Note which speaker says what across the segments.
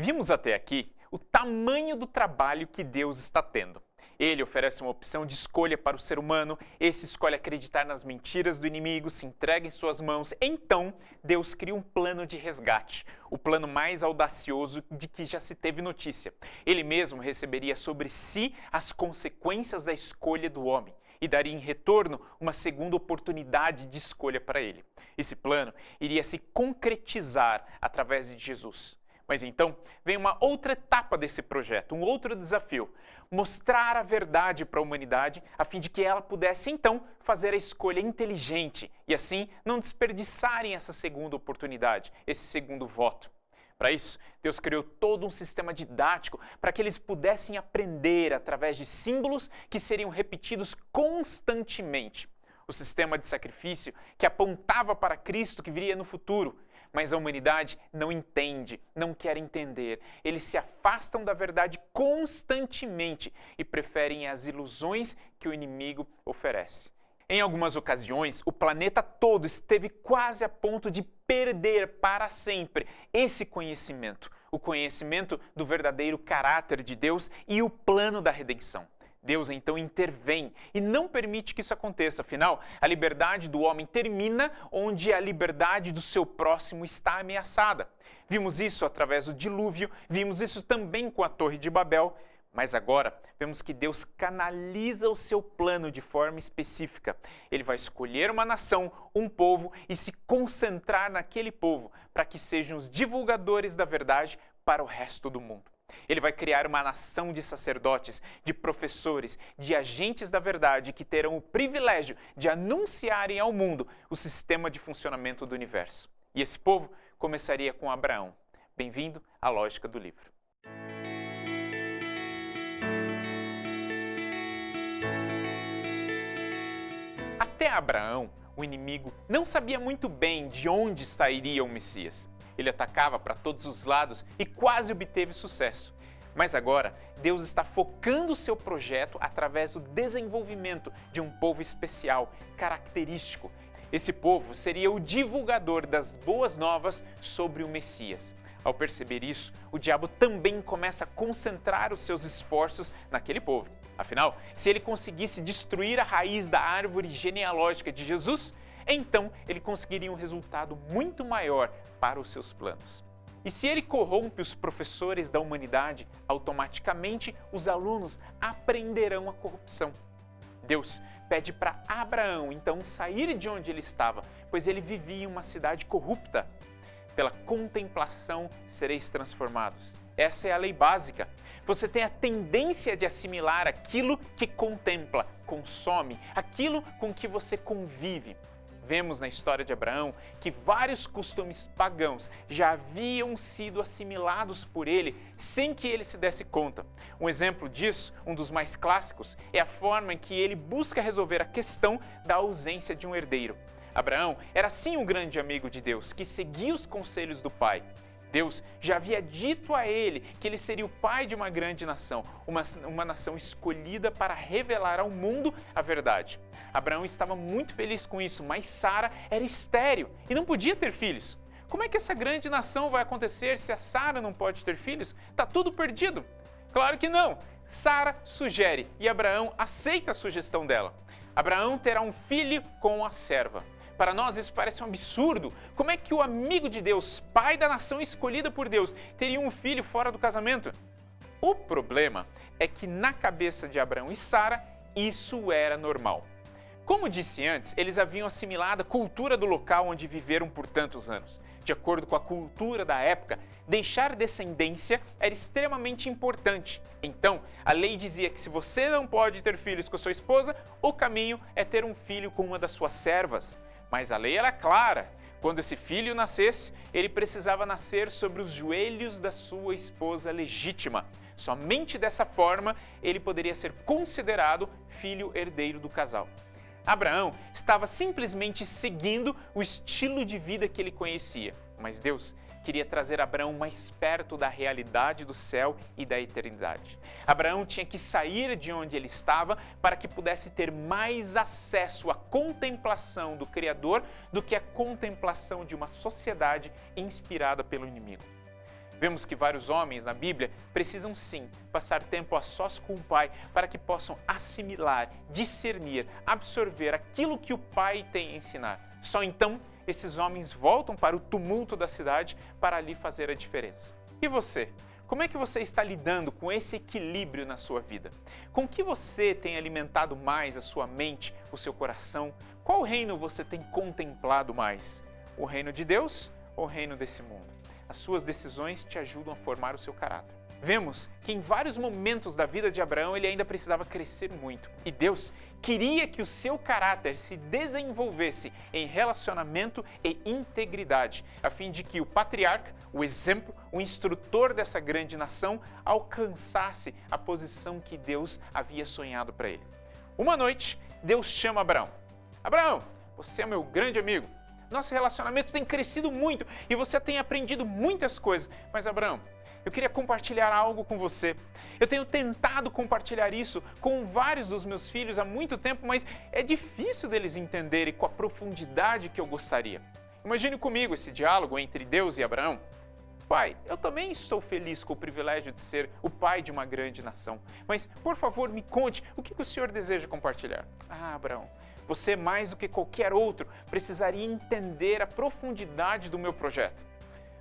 Speaker 1: Vimos até aqui o tamanho do trabalho que Deus está tendo. Ele oferece uma opção de escolha para o ser humano, esse escolhe acreditar nas mentiras do inimigo, se entrega em suas mãos. Então, Deus cria um plano de resgate, o plano mais audacioso de que já se teve notícia. Ele mesmo receberia sobre si as consequências da escolha do homem e daria em retorno uma segunda oportunidade de escolha para ele. Esse plano iria se concretizar através de Jesus. Mas então vem uma outra etapa desse projeto, um outro desafio: mostrar a verdade para a humanidade a fim de que ela pudesse então fazer a escolha inteligente e assim não desperdiçarem essa segunda oportunidade, esse segundo voto. Para isso, Deus criou todo um sistema didático para que eles pudessem aprender através de símbolos que seriam repetidos constantemente. O sistema de sacrifício que apontava para Cristo que viria no futuro. Mas a humanidade não entende, não quer entender. Eles se afastam da verdade constantemente e preferem as ilusões que o inimigo oferece. Em algumas ocasiões, o planeta todo esteve quase a ponto de perder para sempre esse conhecimento, o conhecimento do verdadeiro caráter de Deus e o plano da redenção. Deus então intervém e não permite que isso aconteça. Afinal, a liberdade do homem termina onde a liberdade do seu próximo está ameaçada. Vimos isso através do dilúvio, vimos isso também com a Torre de Babel, mas agora vemos que Deus canaliza o seu plano de forma específica. Ele vai escolher uma nação, um povo e se concentrar naquele povo para que sejam os divulgadores da verdade para o resto do mundo. Ele vai criar uma nação de sacerdotes, de professores, de agentes da verdade que terão o privilégio de anunciarem ao mundo o sistema de funcionamento do universo. E esse povo começaria com Abraão. Bem-vindo à Lógica do Livro. Até Abraão, o inimigo não sabia muito bem de onde sairia o Messias. Ele atacava para todos os lados e quase obteve sucesso. Mas agora, Deus está focando o seu projeto através do desenvolvimento de um povo especial, característico. Esse povo seria o divulgador das boas novas sobre o Messias. Ao perceber isso, o diabo também começa a concentrar os seus esforços naquele povo. Afinal, se ele conseguisse destruir a raiz da árvore genealógica de Jesus, então ele conseguiria um resultado muito maior para os seus planos. E se ele corrompe os professores da humanidade, automaticamente os alunos aprenderão a corrupção. Deus pede para Abraão então sair de onde ele estava, pois ele vivia em uma cidade corrupta. Pela contemplação sereis transformados. Essa é a lei básica. Você tem a tendência de assimilar aquilo que contempla, consome, aquilo com que você convive. Vemos na história de Abraão que vários costumes pagãos já haviam sido assimilados por ele sem que ele se desse conta. Um exemplo disso, um dos mais clássicos, é a forma em que ele busca resolver a questão da ausência de um herdeiro. Abraão era sim um grande amigo de Deus, que seguia os conselhos do pai. Deus já havia dito a ele que ele seria o pai de uma grande nação, uma nação escolhida para revelar ao mundo a verdade. Abraão estava muito feliz com isso, mas Sara era estéril e não podia ter filhos. Como é que essa grande nação vai acontecer se a Sara não pode ter filhos? Está tudo perdido. Claro que não. Sara sugere e Abraão aceita a sugestão dela. Abraão terá um filho com a serva. Para nós isso parece um absurdo. Como é que o amigo de Deus, pai da nação escolhida por Deus, teria um filho fora do casamento? O problema é que na cabeça de Abraão e Sara, isso era normal. Como disse antes, eles haviam assimilado a cultura do local onde viveram por tantos anos. De acordo com a cultura da época, deixar descendência era extremamente importante. Então, a lei dizia que se você não pode ter filhos com a sua esposa, o caminho é ter um filho com uma das suas servas. Mas a lei era clara. Quando esse filho nascesse, ele precisava nascer sobre os joelhos da sua esposa legítima. Somente dessa forma, ele poderia ser considerado filho herdeiro do casal. Abraão estava simplesmente seguindo o estilo de vida que ele conhecia, mas Deus queria trazer Abraão mais perto da realidade do céu e da eternidade. Abraão tinha que sair de onde ele estava para que pudesse ter mais acesso à contemplação do Criador do que a contemplação de uma sociedade inspirada pelo inimigo. Vemos que vários homens na Bíblia precisam sim passar tempo a sós com o pai para que possam assimilar, discernir, absorver aquilo que o pai tem a ensinar. Só então esses homens voltam para o tumulto da cidade para ali fazer a diferença. E você? Como é que você está lidando com esse equilíbrio na sua vida? Com que você tem alimentado mais a sua mente, o seu coração? Qual reino você tem contemplado mais? O reino de Deus ou o reino desse mundo? As suas decisões te ajudam a formar o seu caráter. Vemos que em vários momentos da vida de Abraão ele ainda precisava crescer muito. E Deus queria que o seu caráter se desenvolvesse em relacionamento e integridade, a fim de que o patriarca, o exemplo, o instrutor dessa grande nação, alcançasse a posição que Deus havia sonhado para ele. Uma noite, Deus chama Abraão. Abraão, você é meu grande amigo. Nosso relacionamento tem crescido muito e você tem aprendido muitas coisas. Mas, Abraão, eu queria compartilhar algo com você. Eu tenho tentado compartilhar isso com vários dos meus filhos há muito tempo, mas é difícil deles entenderem com a profundidade que eu gostaria. Imagine comigo esse diálogo entre Deus e Abraão. Pai, eu também estou feliz com o privilégio de ser o pai de uma grande nação. Mas, por favor, me conte o que o senhor deseja compartilhar. Ah, Abraão, você, mais do que qualquer outro, precisaria entender a profundidade do meu projeto.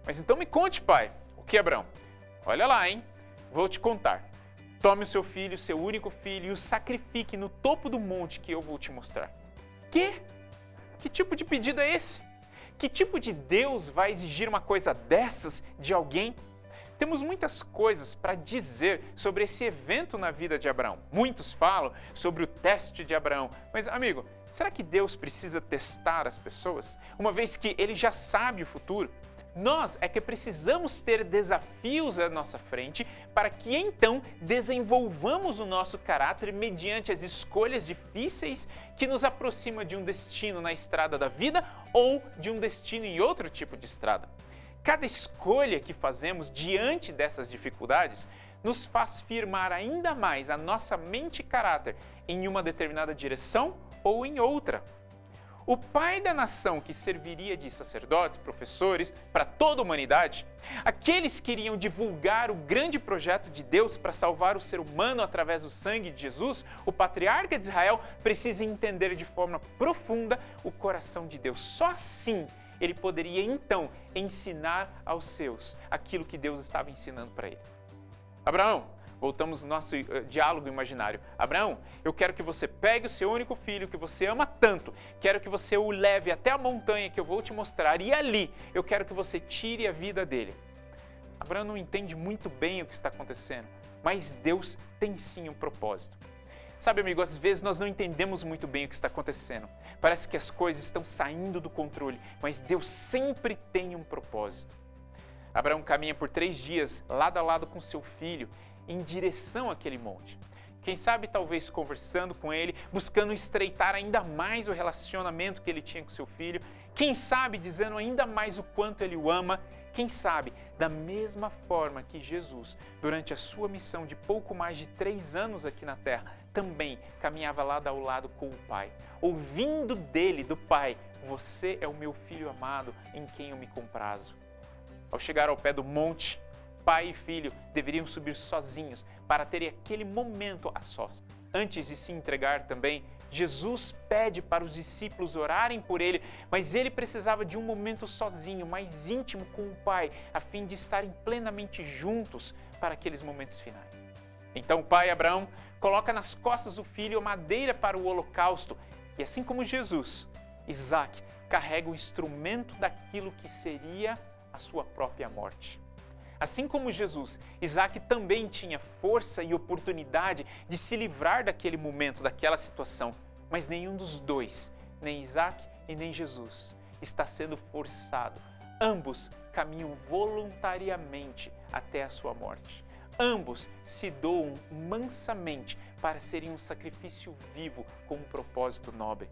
Speaker 1: Mas então me conte, pai. O que, Abraão? Olha lá, hein? Vou te contar. Tome o seu filho, seu único filho, e o sacrifique no topo do monte que eu vou te mostrar. Quê? Que tipo de pedido é esse? Que tipo de Deus vai exigir uma coisa dessas de alguém? Temos muitas coisas para dizer sobre esse evento na vida de Abraão. Muitos falam sobre o teste de Abraão. Mas, amigo, será que Deus precisa testar as pessoas, uma vez que ele já sabe o futuro? Nós é que precisamos ter desafios à nossa frente para que então desenvolvamos o nosso caráter mediante as escolhas difíceis que nos aproximam de um destino na estrada da vida ou de um destino em outro tipo de estrada. Cada escolha que fazemos diante dessas dificuldades nos faz firmar ainda mais a nossa mente e caráter em uma determinada direção ou em outra. O pai da nação que serviria de sacerdotes, professores para toda a humanidade, aqueles que iriam divulgar o grande projeto de Deus para salvar o ser humano através do sangue de Jesus, o patriarca de Israel precisa entender de forma profunda o coração de Deus. Só assim ele poderia então ensinar aos seus aquilo que Deus estava ensinando para ele. Abraão, voltamos ao nosso diálogo imaginário. Abraão, eu quero que você pegue o seu único filho que você ama tanto, quero que você o leve até a montanha que eu vou te mostrar e ali eu quero que você tire a vida dele. Abraão não entende muito bem o que está acontecendo, mas Deus tem sim um propósito. Sabe, amigo, às vezes nós não entendemos muito bem o que está acontecendo. Parece que as coisas estão saindo do controle, mas Deus sempre tem um propósito. Abraão caminha por 3 dias, lado a lado com seu filho, em direção àquele monte. Quem sabe, talvez conversando com ele, buscando estreitar ainda mais o relacionamento que ele tinha com seu filho. Quem sabe, dizendo ainda mais o quanto ele o ama. Quem sabe, da mesma forma que Jesus, durante a sua missão de pouco mais de 3 anos aqui na Terra, também caminhava lado ao lado com o Pai, ouvindo dele, do Pai, você é o meu filho amado, em quem eu me comprazo. Ao chegar ao pé do monte, pai e filho deveriam subir sozinhos para terem aquele momento a sós. Antes de se entregar também, Jesus pede para os discípulos orarem por ele, mas ele precisava de um momento sozinho, mais íntimo com o Pai, a fim de estarem plenamente juntos para aqueles momentos finais. Então o pai Abraão coloca nas costas do filho a madeira para o holocausto e assim como Jesus, Isaac carrega o instrumento daquilo que seria a sua própria morte. Assim como Jesus, Isaac também tinha força e oportunidade de se livrar daquele momento, daquela situação, mas nenhum dos dois, nem Isaac e nem Jesus, está sendo forçado. Ambos caminham voluntariamente até a sua morte. Ambos se doam mansamente para serem um sacrifício vivo com um propósito nobre.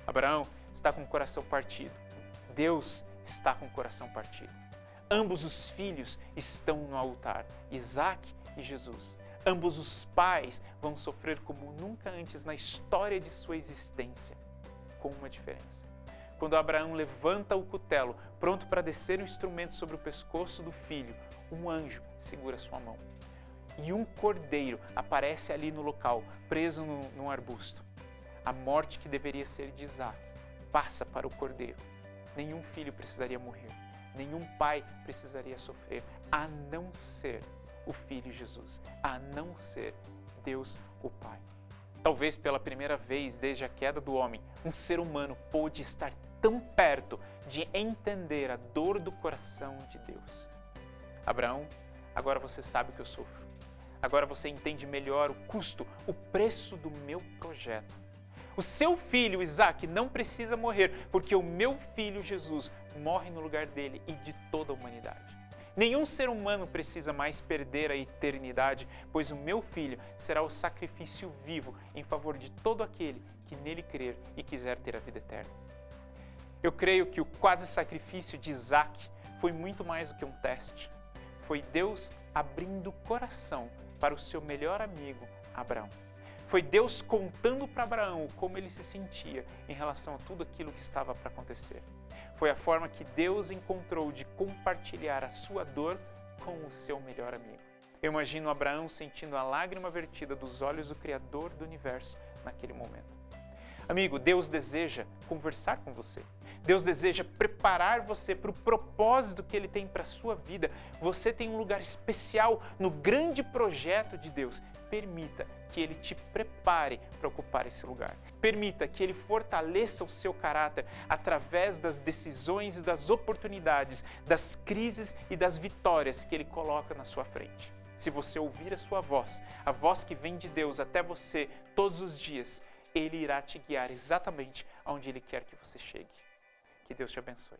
Speaker 1: Abraão está com o coração partido. Deus está com o coração partido. Ambos os filhos estão no altar, Isaac e Jesus. Ambos os pais vão sofrer como nunca antes na história de sua existência, com uma diferença. Quando Abraão levanta o cutelo, pronto para descer o instrumento sobre o pescoço do filho, um anjo segura sua mão. E um cordeiro aparece ali no local, preso num arbusto. A morte que deveria ser de Isaac passa para o cordeiro. Nenhum filho precisaria morrer, nenhum pai precisaria sofrer, a não ser o Filho Jesus, a não ser Deus o Pai. Talvez pela primeira vez desde a queda do homem, um ser humano pôde estar tão perto de entender a dor do coração de Deus. Abraão, agora você sabe o que eu sofro. Agora você entende melhor o custo, o preço do meu projeto. O seu filho, Isaac, não precisa morrer, porque o meu filho, Jesus, morre no lugar dele e de toda a humanidade. Nenhum ser humano precisa mais perder a eternidade, pois o meu filho será o sacrifício vivo em favor de todo aquele que nele crer e quiser ter a vida eterna. Eu creio que o quase sacrifício de Isaac foi muito mais do que um teste. Foi Deus abrindo o coração para o seu melhor amigo, Abraão. Foi Deus contando para Abraão como ele se sentia em relação a tudo aquilo que estava para acontecer. Foi a forma que Deus encontrou de compartilhar a sua dor com o seu melhor amigo. Eu imagino Abraão sentindo a lágrima vertida dos olhos do Criador do universo naquele momento. Amigo, Deus deseja conversar com você. Deus deseja preparar você para o propósito que Ele tem para a sua vida. Você tem um lugar especial no grande projeto de Deus. Permita que Ele te prepare para ocupar esse lugar. Permita que Ele fortaleça o seu caráter através das decisões e das oportunidades, das crises e das vitórias que Ele coloca na sua frente. Se você ouvir a sua voz, a voz que vem de Deus até você todos os dias, Ele irá te guiar exatamente aonde Ele quer que você chegue. Que Deus te abençoe.